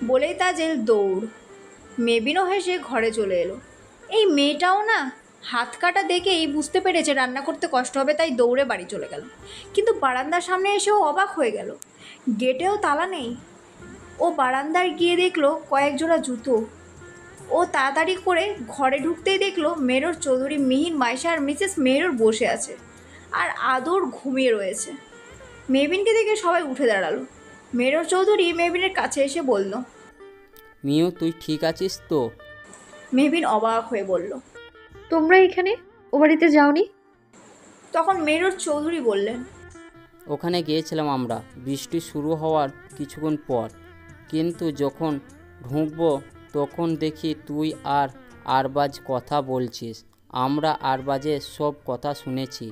বলেই তাজেল দৌড়। মেবিনও হেসে ঘরে চলে এলো। এই মেয়েটাও না হাত কাটা দেখেই বুঝতে পেরেছে রান্না করতে কষ্ট হবে, তাই দৌড়ে বাড়ি চলে গেল। কিন্তু বারান্দার সামনে এসেও অবাক হয়ে গেল, গেটেও তালা নেই। ও বারান্দায় গিয়ে দেখলো কয়েক জোড়া জুতো। ও তাড়াতাড়ি করে ঘরে ঢুকতেই দেখলো মেহর চৌধুরী, মিহির, মাইশা আর মিসেস মেহর বসে আছে আর আদর ঘুমিয়ে রয়েছে। মেহবিনকে দেখে সবাই উঠে দাঁড়ালো। মেহর চৌধুরী মেহবিনের কাছে এসে বলল, মিউ, তুই ঠিক আছিস তো? মেহবিন অবাক হয়ে বলল, তোমরা এখানে? ও বাড়িতে যাওনি? তখন মেহর চৌধুরী বললেন, ওখানে গিয়েছিলাম আমরা বৃষ্টি শুরু হওয়ার কিছুক্ষণ পর, কিন্তু যখন ঢুকবো তখন দেখি তুই আর আরবাজ কথা বলছিস। আমরা আরবাজের সব কথা শুনেছি,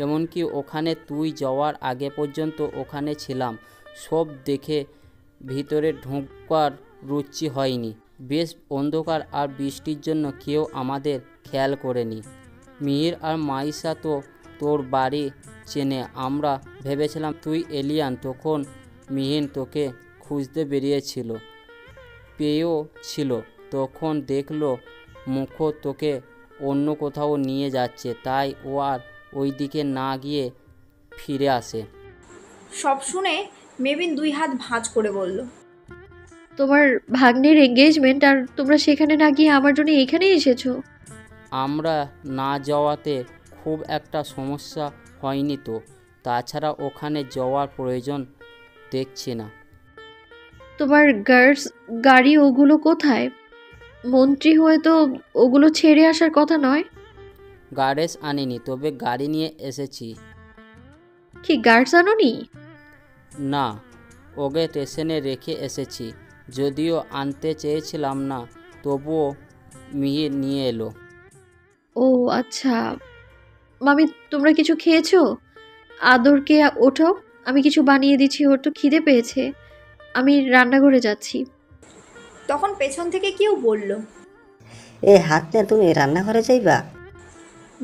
এমনকি ওখানে তুই যাওয়ার আগে পর্যন্ত ওখানে ছিলাম। সব দেখে ভিতরে ঢোকার রুচি হয়নি। বেশ অন্ধকার আর বৃষ্টির জন্য কেউ আমাদের খেয়াল করেনি। মিহির আর মাইশা তো তোর বাড়ি চেনে, আমরা ভেবেছিলাম তুই এলিয়ান। তখন মিহির তোকে খুঁজতে বেরিয়েছিল, পেয়েও ছিল। তখন দেখলো মুখ তোকে অন্য কোথাও নিয়ে যাচ্ছে, তাই ও আর ওই দিকে না গিয়ে ফিরে আসে। সব শুনে মেহবিন দুই হাত ভাঁজ করে বলল, তোমার ভাগ্নের এঙ্গেজমেন্ট আর তোমরা সেখানে না গিয়ে আমার জন্য এখানেই এসেছো? আমরা না যাওয়াতে খুব একটা সমস্যা হয়নি তো। তাছাড়া ওখানে যাওয়ার প্রয়োজন দেখছি না। তোমার গার্ডস গাড়ি ওগুলো কোথায়? মন্ত্রী হয়ে তো ওগুলো ছেড়ে আসার কথা নয়। গার্ডেস আনিনি, তবে গাড়ি নিয়ে এসেছি। কি গার্ডস আনোনি? না, ওকে স্টেশনে রেখে এসেছি। যদিও আনতে চেয়েছিলাম না, তবুও মিহির নিয়ে এলো। ও আচ্ছা। মামি, তোমরা কিছু খেয়েছো? আদরকে ওঠো, আমি কিছু বানিয়ে দিচ্ছি, ওর তো খিদে পেয়েছে। আমি রান্নাঘরে যাচ্ছি। তখন পেছন থেকে কেউ বলল, এ হাত নিয়ে তুমি রান্নাঘরে যাইবা?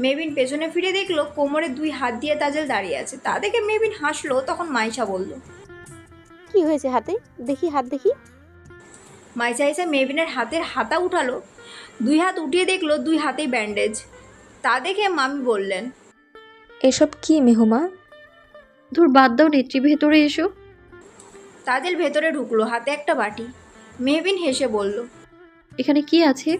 মেহবিন পেছনে ফিরে দেখলো কোমরে দুই হাত দিয়ে তাজেল দাঁড়িয়ে আছে। তা দেখে মেহবিন হাসলো। তখন মাইশা বলল, কি হয়েছে হাতে? দেখি, হাত দেখি। মাইশা এসে মেহবিনের হাতের হাতা উঠালো। দুই হাত উঠিয়ে দেখলো দুই হাতেই ব্যান্ডেজ। তা দেখে মামি বললেন, এসব কি মেহুমা? ধুর, বাদ দাও নেত্রী, ভেতরে এসো। তাজেল ভেতরে ঢুকলো, হাতে একটা বাটি। মেহবিন হেসে বলল, এখানে কি আছে?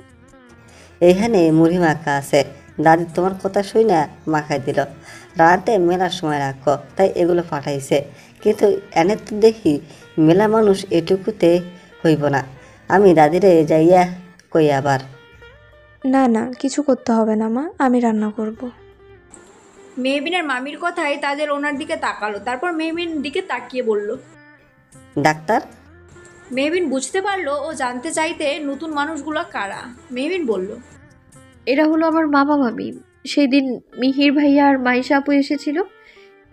এইখানে মুড়ি মাখা আছে। দাদি তোমার কথা শুই না মাখাই দিল। রাতে মেলার সময় রাখো, তাই এগুলো পাঠাইছে। কিন্তু এনে তো দেখি মেলা মানুষ এটুকুতে হইব না। আমি দাদিরে যাইয়া কই আবার। না না, কিছু করতে হবে না মা, আমি রান্না করব। মেহবিনের মামির কথায় তাজেল ওনার দিকে তাকালো। তারপর মেহবিন দিকে তাকিয়ে বলল, ডাক্তার? মেহবিন বুঝতে পারলো ও জানতে চাইতে নতুন মানুষগুলো কারা। মেহবিন বলল, এরা হলো আমার মামা মামি। সেই দিন মিহির ভাইয়া আর মাইশা আপু এসেছিল।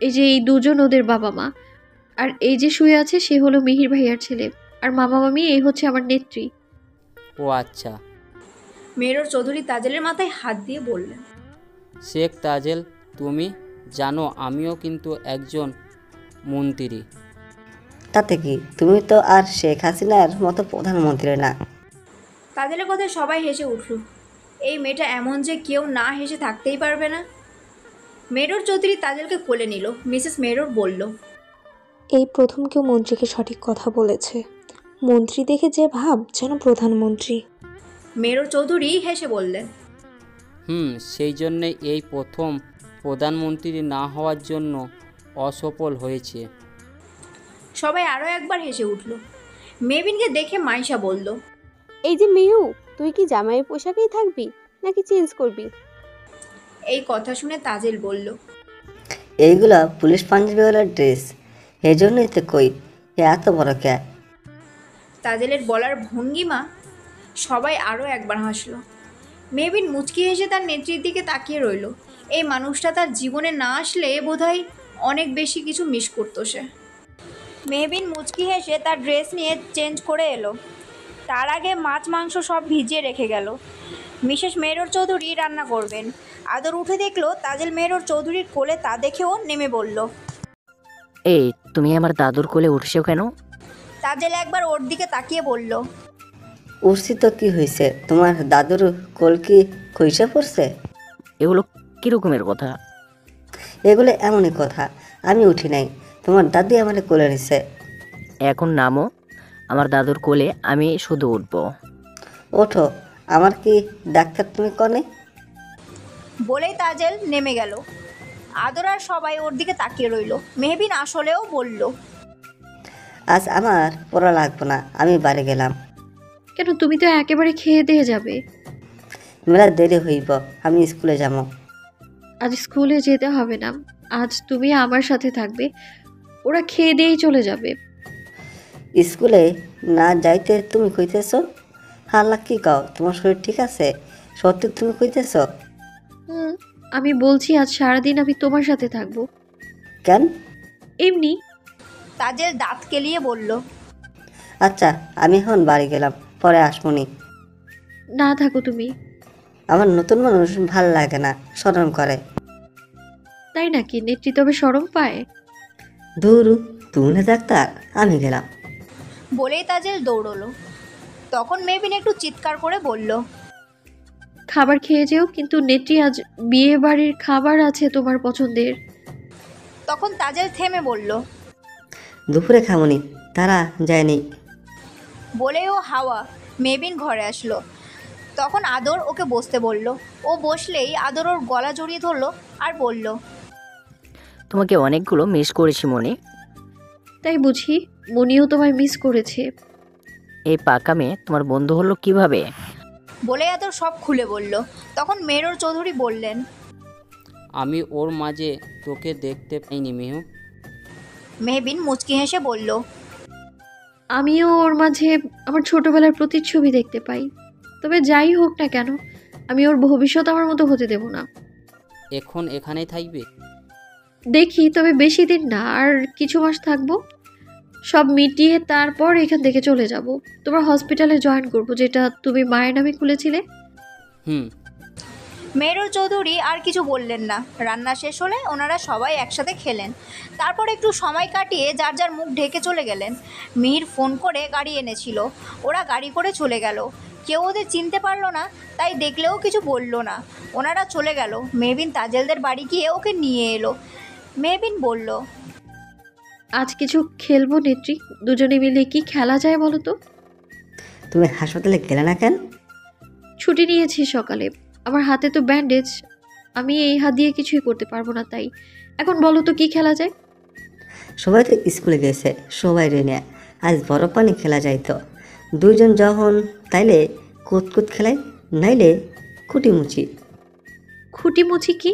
এই যে এই দুজন ওদের বাবা মা। আর এই যে শুয়ে আছে সে হলো মিহির ভাইয়ার ছেলে। আর মামা মামি এই হচ্ছে আমার নেত্রী। ও আচ্ছা। মেহর চৌধুরী তাজেলের মাথায় হাত দিয়ে বললেন, শেখ তাজেল, তুমি জানো আমিও কিন্তু একজন মন্ত্রী। তাতে কি, তুমি তো আর শেখ হাসিনার মতো প্রধানমন্ত্রী না। তাজেলের কথায় সবাই হেসে উঠল। এই মেয়েটা এমন যে কেউ না হেসে থাকতেই পারবে না। মেহর চৌধুরী তাজেলকে কোলে নিল। মিসেস মেহর বলল, এই প্রথম কেউ মন্ত্রীকে সঠিক কথা বলেছে। মন্ত্রী দেখে যে ভাব যেন প্রধানমন্ত্রী। মেহর চৌধুরী হেসে বললেন, সেই জন্যে এই প্রথম প্রধানমন্ত্রী না হওয়ার জন্য অসফল হয়েছে। সবাই আরও একবার হেসে উঠল। মেহবিনকে দেখে মাইশা বলল, এই যে মিহু, তুই কি জামাইয়ের পোশাকেই থাকবি নাকি চেঞ্জ করবি? এই কথা শুনে তাজেল বলল, এইগুলা পুলিশ পাঞ্জাবিওয়ালার ড্রেস, এই জন্যই তো কই এত বড় কে। তাজেলের বলার ভঙ্গিমা সবাই আরও একবার হাসল। মেহবিন মুচকি হেসে তার নেত্রীর দিকে তাকিয়ে রইল। এই মানুষটা তার জীবনে না আসলে বোধহয় অনেক বেশি কিছু মিস করতো সে। মেহবিন মুচকি হেসে তার ড্রেস নিয়ে চেঞ্জ করে এলো। তার আগে মাছ মাংস সব ভিজিয়ে রেখে গেল। মিসেস মেহরর চৌধুরী রান্না করবেন। আদর উঠে দেখলো তাজেল মেহরর চৌধুরীর কোলে, তা দেখেও নেমে বলল। এই তুমি আমার দাদুর কোলে উঠছো কেন? তাজেল একবার ওর দিকে তাকিয়ে বলল। উঠছি তো কি হয়েছে, তোমার দাদুর কোল কি খইসা পড়ছে? এগুলো কিরকমের কথা? এগুলো এমনই কথা, আমি উঠি নাই, তোমার দাদি আমার কোলে নিছে। এখন নামো আমার দাদুর কোলে, আমি শুধু উঠবো। ওঠো, আমার কি ডাক্তার তুমি কনে? বলেই তাজেল নেমে গেল। আদর আর সবাই ওর দিকে তাকিয়ে রইল। মেহবিন আসলেও বলল। আজ আমার পড়া লাগবো না, আমি বাড়ি গেলাম। কেন, তুমি তো একেবারে খেয়ে দিয়ে যাবে। মেলা দেরি হইব, আমি স্কুলে যাব। আজ স্কুলে যেতে হবে না, আজ তুমি আমার সাথে থাকবে। ওরা খেয়ে দিয়েই চলে যাবে। স্কুলে না যাইতে তুমি কইতেছ? হাল্লা কি কও, তোমার শরীর ঠিক আছে? সত্যি তুমি কইতেছ? আমি বলছি আজ সারাদিন আমি তোমার সাথে থাকবো। কেন? এমনি। তাজেল দাঁত কেলিয়ে বলল। আচ্ছা, আমি এখন বাড়ি গেলাম, পরে আসমনি। না থাকো তুমি। আমার নতুন মানুষ ভাল লাগে না, শরম করে। তাই নাকি? নেত্রী তবে শরম পায়? ধুরু, তুমি না ডাক্তার, আমি গেলাম। বলেই তাজেল দৌড়লো। তখন মেহবিন একটু চিৎকার করে বলল। খাবার খেয়ে যেও, কিন্তু নেত্রী আজ বিয়ে বাড়ির খাবার আছে তোমার পছন্দের। তখন তাজেল থেমে বলল। দুপুরে খামনি, তারা যায়নি। বলেও হাওয়া মেহবিন ঘরে আসলো। তখন আদর ওকে বসতে বলল। ও বসলেই আদর ওর গলা জড়িয়ে ধরলো আর বলল। তোমাকে অনেকগুলো মিস করেছি মনি। তাই বুঝি? মনিও তোমায় মিস করেছে। এই পাকা মেয়ে তোমার বন্ধু হলো কিভাবে? বলে আদর সব খুলে বলল। তখন মেহরর চৌধুরী বললেন। আমি ওর মাঝে তোকে দেখতে পাইনি মিহু। মেহবিন মুচকি হেসে বলল। আমিও ওর মাঝে আমার ছোটবেলার প্রতিচ্ছবি দেখতে পাই। তবে যাই হোক না কেন, আমি ওর ভবিষ্যৎ আমার মতো হতে দেব না। এখন এখানেই থাকবে? দেখি, তবে বেশি দিন না, আর কিছু মাস থাকবো। সব মিটিয়ে তারপর এখান থেকে চলে যাব। তোমার হসপিটালে জয়েন করব, যেটা তুমি মায়ের নামে খুলেছিলে। হুম। মেহরর চৌধুরী আর কিছু বললেন না। রান্না শেষ হলে ওনারা সবাই একসাথে খেলেন। তারপর একটু সময় কাটিয়ে যার যার মুখ ঢেকে চলে গেলেন। মিহির ফোন করে গাড়ি এনেছিল, ওরা গাড়ি করে চলে গেল। কেউ ওদের চিনতে পারলো না, তাই দেখলেও কিছু বলল না। ওনারা চলে গেল। মেহবিন তাজেলদের বাড়ি গিয়ে ওকে নিয়ে এলো। মেহবিন বলল। আজ কিছু খেলবো নেত্রী, দুজনে মিলে কি খেলা যায় বলো তো? তুমি হাসপাতালে গেলে না কেন? ছুটি নিয়েছি সকালে, আমার হাতে তো ব্যান্ডেজ, আমি এই হাত দিয়ে কিছুই করতে পারবো না। তাই এখন বলো তো কি খেলা যায়? সবাই তো স্কুলে গেছে, সবাই রেনে আজ বড় পানি খেলা যাইতো। দুইজন যখন তাইলে কুতকুত খেলাই, নাইলে খুঁটিমুচি। খুঁটিমুচি কি?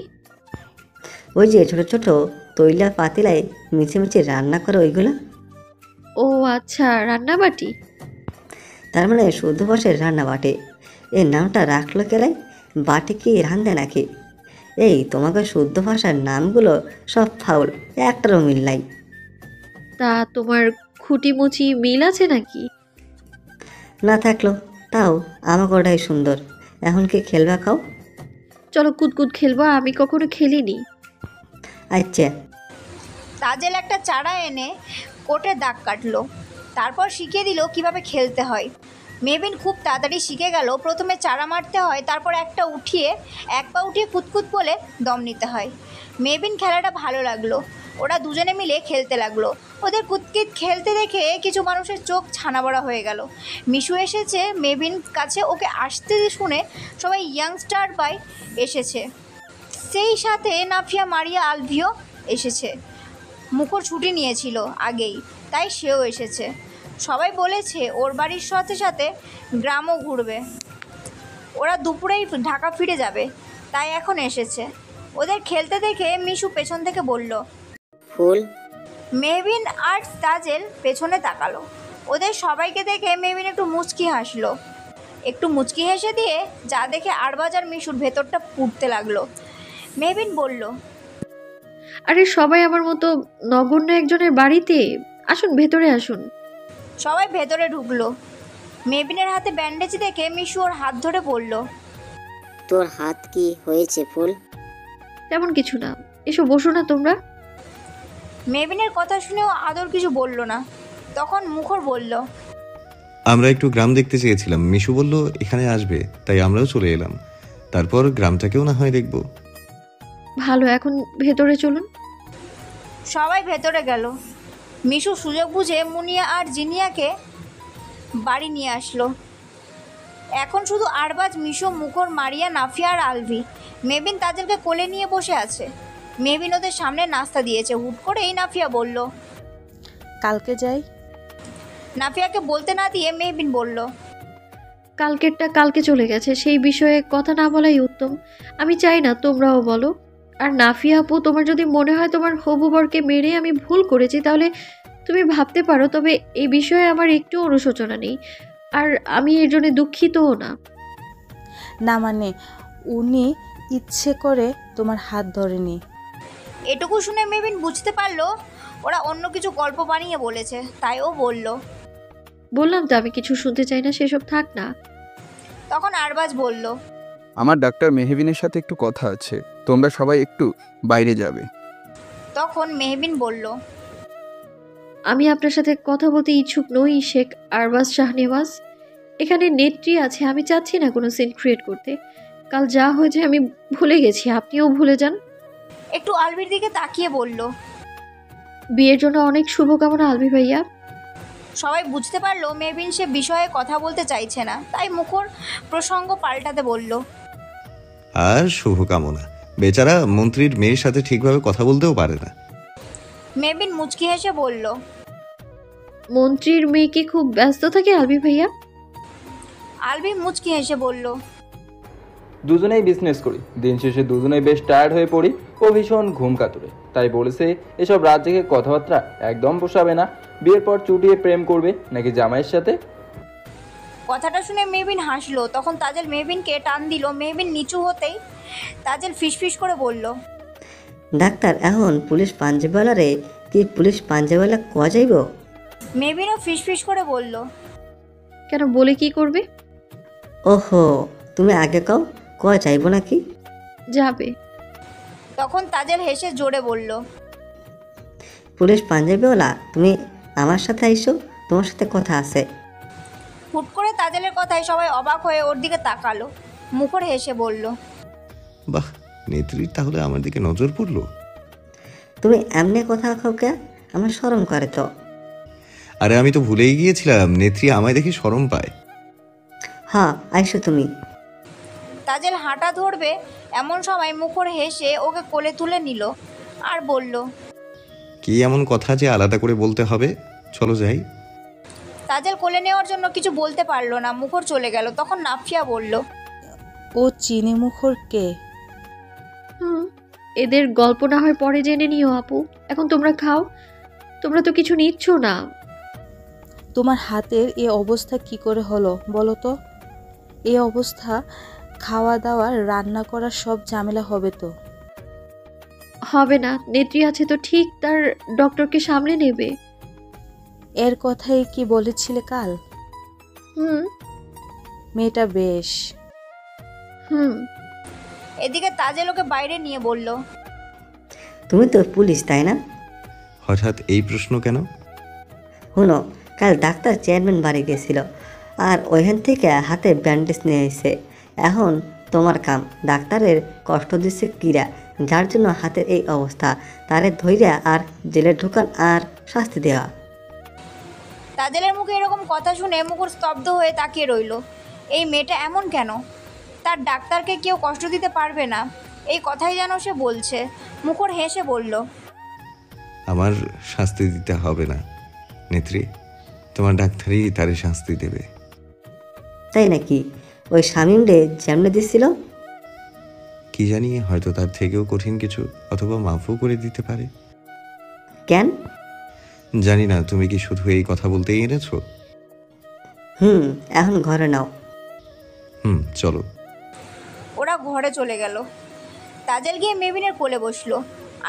ওই যে ছোট ছোট তৈলা পাতিলায় মিছে মিছে রান্না করে ওইগুলো। ও আচ্ছা, রান্নাবাটি। তার মানে শুদ্ধ ভাষায় রান্না বাটি। এই নামটা রাখলো কেলাই? বাটি কি রান্ধে নাকি? এই তোমাকে শুদ্ধ ভাষার নামগুলো সব ফাউল, একটারও মিল নাই। তা তোমার খুঁটিমুচি মিল আছে নাকি? না থাকলো তাও আমাকে ওটাই সুন্দর। এখন কি খেলবা খাও? চলো কুতকুত খেলবো, আমি কখনো খেলিনি। আচ্ছা। তাজেল একটা চারা এনে কোটে দাগ কাটলো। তারপর শিখিয়ে দিল কিভাবে খেলতে হয়। মেহবিন খুব তাড়াতাড়ি শিখে গেল। প্রথমে চারা মারতে হয়, তারপর এক পা উঠিয়ে কুতকুত বলে দম নিতে হয়। মেহবিন খেলাটা ভালো লাগলো। ওরা দুজনে মিলে খেলতে লাগলো। ওদের কুতকিত খেলতে দেখে কিছু মানুষের চোখ ছানাবড়া হয়ে গেল। মিশু এসেছে মেহবিন কাছে, ওকে আসতে শুনে সবাই ইয়াংস্টার বাই এসেছে। সেই সাথে নাফিয়া, মারিয়া, আলভিও এসেছে। মুখর ছুটি নিয়েছিল আগেই, তাই সেও এসেছে। সবাই বলেছে ওর বাড়ির সাথে সাথে গ্রামও ঘুরবে। ওরা দুপুরেই ঢাকা ফিরে যাবে, তাই এখন এসেছে। ওদের খেলতে দেখে মিশু পেছন থেকে বলল। ফুল। মেহবিন আর তাজেল পেছনে তাকালো। ওদের সবাইকে দেখে মেহবিন একটু মুচকি হাসলো। একটু মুচকি হেসে দিয়ে যা দেখে আরবাজ আর মিশুর ভেতরটা পুড়তে লাগলো। মেহবিন বলল। আরে সবাই আমার মতো নগণ্য একজনের বাড়িতে, আসুন ভেতরে আসুন। সবাই ভেতরে ঢুকলো। মেহবিনের হাতে ব্যান্ডেজ দেখে মিশু ওর হাত ধরে বলল। তোর হাত কি হয়েছে ফুল? তেমন কিছু না, এসো বসো না তোমরা। মেবিনের কথা শুনেও আদর কিছু বলল না। তখন মুখর বলল, আমরা একটু গ্রাম দেখতে চেয়েছিলাম, মিশু বলল এখানে আসবে, তাই আমরাও চলে এলাম। তারপর গ্রামটাকেও না হয় দেখব। ভালো, এখন ভেতরে চলুন। সবাই ভেতরে গেল। মিশু সুযোগ বুঝে মুনিয়া আর জিনিয়াকে বাড়ি নিয়ে আসলো। এখন শুধু আরবাজ, মিশু, মুখর, মারিয়া, নাফিয়া আর আলভি। মেবিন তাদেরকে কোলে নিয়ে বসে আছে। মেবিন ওদের সামনে নাস্তা দিয়েছে। হুট করেই নাফিয়া বলল, কালকে যাই। নাফিয়াকে বলতে না দিয়ে মেবিন বলল, কালকেরটা কালকে চলে গেছে, সেই বিষয়ে কথা না বলাই উত্তম। আমি চাই না তোমরাও বলো। আর নাফিয়া আপু, তোমার যদি মনে হয় তোমার হবু বরকে মেরে আমি ভুল করেছি, তাহলে তুমি ভাবতে পারো, তবে এই বিষয়ে আমার একটু অনুশোচনা নেই, আর আমি এর জন্য দুঃখিতও না। না মানে উনি ইচ্ছে করে তোমার হাত ধরেনি। এটুকু শুনে মেবিন বুঝতে পারলো ওরা অন্য কিছু গল্প বানিয়ে বলেছে, তাই ও বলল, বললাম তো আমি কিছু শুনতে চাই না, সেসব থাক না। তখন আরবাজ বলল, আমার ডাক্তার মেহবিনের সাথে একটু কথা আছে, তোমরা সবাই একটু বাইরে যাবে। তখন মেহবিন বলল, আমি আপনার সাথে কথা বলতে ইচ্ছুক নই শেখ আরবাজ শাহনেওয়াজ। এখানে নেত্রী আছে, আমি চাচ্ছি না কোনো সিন ক্রিয়েট করতে। কাল যা হয়েছে আমি ভুলে গেছি, আপনিও ভুলে যান। একটু আলভির দিকে তাকিয়ে বলল, বিয়ের জন্য অনেক শুভকামনা আলভি ভাইয়া। সবাই বুঝতে পারলো মেবিন সে বিষয়ে কথা বলতে চাইছে না, তাই মুখর প্রসঙ্গ পাল্টাতে বলল, আর শুভকামনা। বেচারা মন্ত্রীর মেয়ের সাথে ঠিকভাবে কথা বলতেও পারে না। মেবিন মুচকি হেসে বলল, মন্ত্রীর মেয়ে কি খুব ব্যস্ত থাকে আলভি ভাইয়া? আলভি মুচকি হেসে বলল, দুজনেই বিজনেস করি, দিন শেষে দুজনেই বেশ টায়ার্ড হয়ে পড়ি। ও ভীষণ ঘুম কাতুরে, তাই বলেছে এসব রাত জেগে কথাবার্তা একদম পোষাবে না। বিয়ের পর চুটিয়ে প্রেম করবে নাকি জামাইয়ের সাথে। কথাটা শুনে মেবিন হাসলো। তখন তাজেল মেবিনকে টান দিল। মেবিন নিচু হতেই তাজেল ফিসফিস করে বলল, ডাক্তার, এখন পুলিশ পাঞ্জাবিওয়ালারে কি পুলিশ পাঞ্জাবিওয়ালা কোয়া যাইব? মেবিনও ফিসফিস করে বলল, কেন, বলে কি করবে? ওহো, তুমি আগে কও, কোয়া যাইব নাকি? যাবে। তখন তাজেল হেসে জোরে বলল, পুলিশ পাঞ্জাবিওয়ালা, তুমি আমার সাথে আইসো, তোমার সাথে কথা আছে। হুট করে তাজেলের কথায় সবাই অবাক হয়ে ওর দিকে তাকালো। মুখর হেসে বলল, বাহ, নেত্রীর তাহলে আমার দিকে নজর পড়লো। তুমি এমনি কথা কও কে? আমার শরম করে তো। আরে আমি তো ভুলেই গিয়েছিলাম, নেত্রী আমায় দেখে শরম পায়। হ্যাঁ, আইসো তুমি। তাজেল হাঁটা ধরবে এমন সময় মুখর হেসে ওকে কোলে তুলে নিল আর বলল, কি এমন কথা যে আলাদা করে বলতে হবে? চলো যাই। তাজেল কোলে নেওয়ার জন্য কিছু বলতে পারলো না। মুখর চলে গেল। তখন নাফিয়া বলল, ও চিনি মুখর কে? এদের গল্প না হয় পরে জেনে নিও আপু, এখন তোমরা খাও। তোমরা তো কিছু নিচ্ছ না। তোমার হাতের এ অবস্থা কি করে হলো বলো তো? এই অবস্থা, খাওয়া দাওয়া রান্না করার সব ঝামেলা হবে তো। হবে না, নেত্রী আছে তো ঠিক, তার ডক্টরকে সামনে নেবে। এর কথাই কি বলেছিলে কাল? মেয়েটা বেশ। এদিকে তাজেল ওকে বাইরে নিয়ে বলল, তুমি তো পুলিশ, তাই না? হঠাৎ এই প্রশ্ন কেন? শুনো, কাল ডাক্তার চেয়ারম্যান বাড়ি গেছিল, আর ওইখান থেকে হাতে ব্যান্ডেজ নিয়ে এসে। এখন তোমার কাম ডাক্তারের কষ্ট দিচ্ছে কিরা, যার জন্য হাতের এই অবস্থা, তারে ধৈর্য আর জেলে ঢুকান আর শাস্তি দেওয়া। তাজেলের মুখে এরকম কথা শুনে মুখর স্তব্ধ হয়ে তাকিয়ে রইল। এই মেয়েটা এমন কেন? তার ডাক্তারকে কেউ কষ্ট দিতে পারবে না, এই কথাই যেন সে বলছে। মুখর হেসে বলল, আমার শাস্তি দিতে হবে না নেত্রী, তোমার ডাক্তারই তারে শাস্তি দেবে। তাই নাকি? ওই শামীম রে যেমনে দিছিল, কি জানি, হয়তো তার থেকেও কঠিন কিছু, অথবা মাফও করে দিতে পারে। কেন জানি না। তুমি কি শুধু এই কথা বলতেই এনেছো? এখন ঘরে নাও। চলো। ওরা ঘরে চলে গেল। তাজেল গিয়ে মেবিনের কোলে বসলো।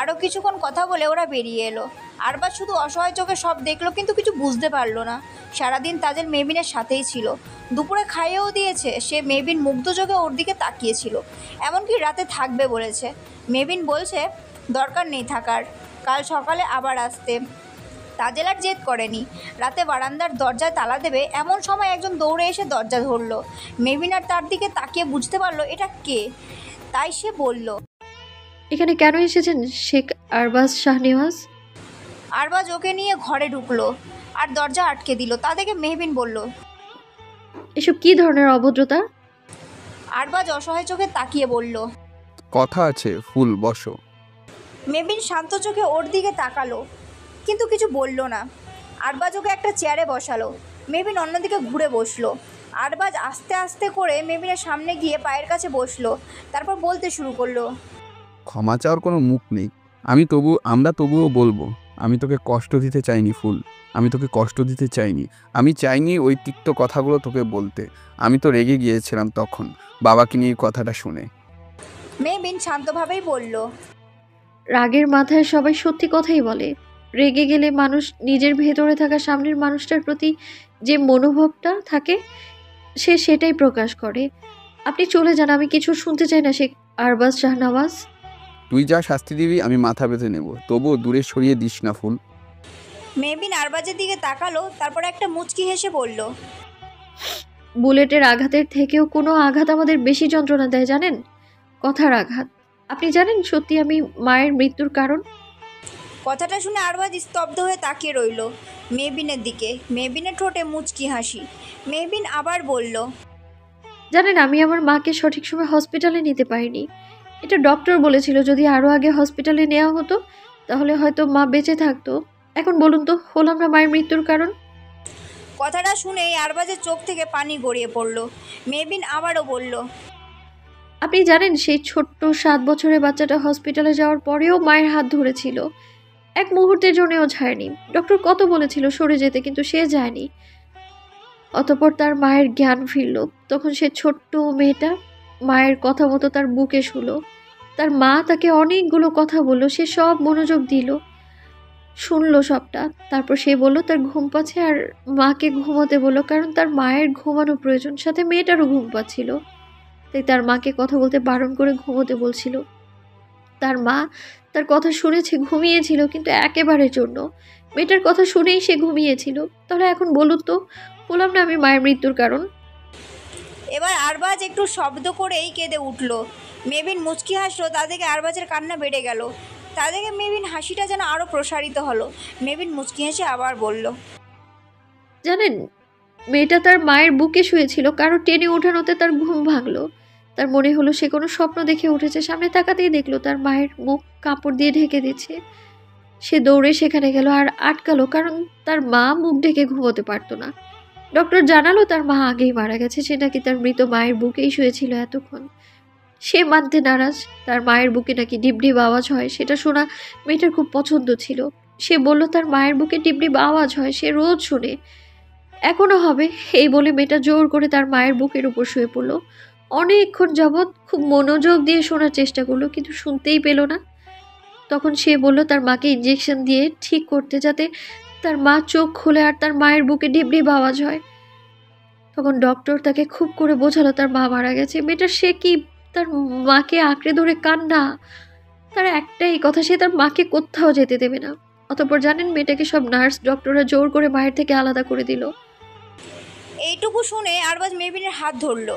আরও কিছুক্ষণ কথা বলে ওরা বেরিয়ে এলো। আরবাজ শুধু অসহায় চোখে সব দেখলো, কিন্তু কিছু বুঝতে পারলো না। সারাদিন তাজেল মেহবিনের সাথেই ছিল, দুপুরে খাইয়েও দিয়েছে। সে মেহবিন মুগ্ধ চোখে ওর দিকে তাকিয়েছিল, এমনকি রাতে থাকবে বলেছে। মেহবিন বলছে দরকার নেই থাকার, কাল সকালে আবার আসতে। তাজেল আর জেদ করেনি। রাতে বারান্দার দরজায় তালা দেবে এমন সময় একজন দৌড়ে এসে দরজা ধরলো। মেহবিন আর তার দিকে তাকিয়ে বুঝতে পারলো এটা কে, তাই সে বলল, এখানে কেন এসেছেন শেখ আরবাজ শাহনেওয়াজ? আরবাজ ওকে নিয়ে ঘরে ঢুকলো আর দরজা আটকে দিল। তা দেখে মেহবিন বলল, এসব কি ধরনের অভদ্রতা? আরবাজ অসহায় চোখে তাকিয়ে বলল, কথা আছে ফুল, বসো। মেহবিন শান্ত চোখে ওর দিকে তাকালো, কিন্তু কিছু বলল না। আরবাজ ওকে একটা চেয়ারে বসালো। মেহবিন অন্যদিকে ঘুরে বসলো। আরবাজ আস্তে আস্তে করে মেহবিনের সামনে গিয়ে পায়ের কাছে বসলো, তারপর বলতে শুরু করলো, ক্ষমা চাওয়ার কোনো মুখ নেই। আমরা তবুও বলবো, আমি তোকে কষ্ট দিতে চাইনি ফুল, আমি তোকে কষ্ট দিতে চাইনি। আমি চাইনি ওই তিক্ত কথাগুলো তোকে বলতে। আমি তো রেগে গিয়েছিলাম তখন বাবাকে নিয়ে কথাটা শুনে। মেহবিন শান্তভাবেই বলল, রাগের মাথায় সবাই সত্যি কথাই বলে। রেগে গেলে মানুষ নিজের ভেতরে থাকা সামনের মানুষটার প্রতি যে মনোভাবটা থাকে সে সেটাই প্রকাশ করে। আপনি চলে যান, আমি কিছু শুনতে চাই না শেখ আরবাজ শাহনওয়াজ। তুই যা শাস্তি দিবি আমি মাথা পেতে নেব, তবুও দূরে সরিয়ে দিস না ফুল। মেহবিন আরবাজের দিকে তাকালো, তারপর একটা মুচকি হেসে বলল, বুলেটের আঘাতের থেকেও কোনো আঘাত আমাদের বেশি যন্ত্রণা দেয় জানেন? কথার আঘাত। আপনি জানেন সত্যি আমি মায়ের মৃত্যুর কারণ? কথাটা শুনে আরবাজ স্তব্ধ হয়ে তাকিয়ে রইল মেহবিনের দিকে। মেহবিনের ঠোঁটে মুচকি হাসি। মেহবিন আবার বলল, জানেন আমি আমার মাকে সঠিক সময় হসপিটালে নিতে পারিনি। এটা ডক্টর বলেছিল যদি আরও আগে হসপিটালে নেওয়া হতো তাহলে হয়তো মা বেঁচে থাকতো। এখন বলুন তো, হলাম না মায়ের মৃত্যুর কারণ? কথাটা শুনেই আরবাজের চোখ থেকে পানি গড়িয়ে পড়ল। মেহবিন আবারও বলল, আপনি জানেন সেই ছোট্ট 7 বছরের বাচ্চাটা হসপিটালে যাওয়ার পরেও মায়ের হাত ধরেছিল, এক মুহূর্তের জন্যও ছাড়েনি। ডক্টর কত বলেছিল সরে যেতে, কিন্তু সে যায়নি। অতঃপর তার মায়ের জ্ঞান ফিরল, তখন সে ছোট্ট মেয়েটা মায়ের কথা মতো তার বুকে শুলো। তার মা তাকে অনেকগুলো কথা বলল, সে সব মনোযোগ দিল, শুনলো সবটা। তারপর সে বলল তার ঘুম পাচ্ছে আর মাকে ঘুমোতে বলল, কারণ তার মায়ের ঘুমানো প্রয়োজন, সাথে মেয়েটারও ঘুম পাচ্ছিল। তাই তার মাকে কথা বলতে বারণ করে ঘুমোতে বলছিল। তার মা তার কথা শুনেছে, ঘুমিয়েছিল, কিন্তু একেবারের জন্য। মেয়েটার কথা শুনেই সে ঘুমিয়েছিল। তাহলে এখন বলুন তো, বললাম না আমি মায়ের মৃত্যুর কারণ? এবার আরবাজ একটু শব্দ করেই কেঁদে উঠল। মেহবিন মুচকি হাসলো, তা দেখে আরবাজের কান্না বেড়ে গেল। তা দেখে মেহবিন হাসিটা যেন আরও প্রসারিত হলো। মেহবিন মুচকি হেসে আবার বলল, জানেন মেয়েটা তার মায়ের বুকে শুয়েছিল, কারো টেনে ওঠানোতে তার ঘুম ভাঙলো। তার মনে হলো সে কোনো স্বপ্ন দেখে উঠেছে। সামনে তাকাতেই দেখলো তার মায়ের মুখ কাপড় দিয়ে ঢেকে দিচ্ছে। সে দৌড়ে সেখানে গেল আর আটকালো, কারণ তার মা মুখ ঢেকে ঘুমোতে পারতো না। ডক্টর জানালো তার মা আগেই মারা গেছে, সে নাকি তার মৃত মায়ের বুকেই শুয়েছিল এতক্ষণ। সে মানতে নারাজ। তার মায়ের বুকে নাকি ডিপডিপ আওয়াজ হয়, সেটা শোনা মেয়েটার খুব পছন্দ ছিল। সে বলল তার মায়ের বুকে ডিপডিপ আওয়াজ হয়, সে রোজ শুনে, এখনো হবে। এই বলে মেয়েটা জোর করে তার মায়ের বুকের উপর শুয়ে পড়লো। অনেকক্ষণ যাবৎ খুব মনোযোগ দিয়ে শোনার চেষ্টা করলো, কিন্তু শুনতেই পেল না। তখন সে বলল তার মাকে ইঞ্জেকশন দিয়ে ঠিক করতে, যাতে তার মা চোখ খুলে আর তার মায়ের বুকে ডিপডিপ আওয়াজ হয়। তখন ডক্টর তাকে খুব করে বোঝালো তার মা মারা গেছে। মেয়েটা সে কি তার মাকে আঁকড়ে ধরে কান্না। তার একটাই কথা, সে তার মাকে কোথাও যেতে দেবে না। অতঃপর জানেন মেয়েটাকে সব নার্স ডক্টররা জোর করে মায়ের থেকে আলাদা করে দিল। এইটুকু শুনে আরবাজ মেহবিনের হাত ধরল।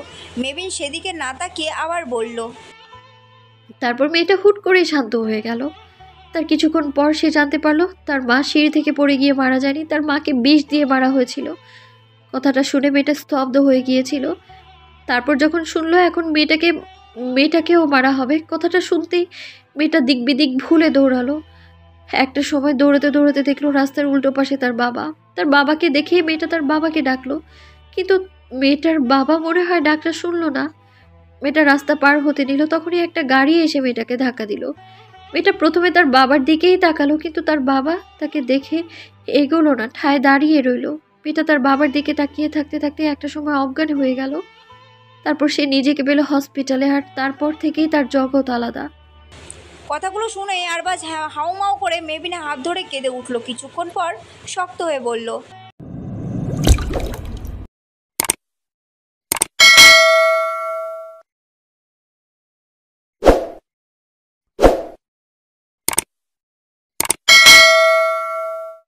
মেহবিন সেদিকে না তাকিয়ে আবার বলল, তারপর মেয়েটা হুট করেই শান্ত হয়ে গেল। তার কিছুক্ষণ পর সে জানতে পারলো তার মা সিঁড়ি থেকে পড়ে গিয়ে মারা যায়নি, তার মাকে বিষ দিয়ে মারা হয়েছিল। কথাটা শুনে মেয়েটা স্তব্ধ হয়ে গিয়েছিল। তারপর যখন শুনলো এখন মেয়েটাকেও মারা হবে, কথাটা শুনতেই মেয়েটা দিক বিদিক ভুলে দৌড়ালো। একটা সময় দৌড়াতে দৌড়াতে দেখলো রাস্তার উল্টো পাশে তার বাবা। তার বাবাকে দেখেই মেয়েটা তার বাবাকে ডাকলো, কিন্তু মেয়েটার বাবা মনে হয় ডাকটা শুনলো না। মেয়েটা রাস্তা পার হতে নিল, তখনই একটা গাড়ি এসে মেয়েটাকে ধাক্কা দিল। মেয়েটা প্রথমে তার বাবার দিকেই তাকালো, কিন্তু তার বাবা তাকে দেখে এগোলো না, ঠায় দাঁড়িয়ে রইল। মেয়েটা তার বাবার দিকে তাকিয়ে থাকতে থাকতে একটা সময় অজ্ঞান হয়ে গেল। তারপর সে নিজেকে পেল হসপিটালে, আর তারপর থেকেই তার জগৎ আলাদা। কথাগুলো শুনে আরবাজ হাউমাউ করে মেবিনে হাত ধরে কেঁদে উঠল। কিছুক্ষণ পর শক্ত হয়ে বলল,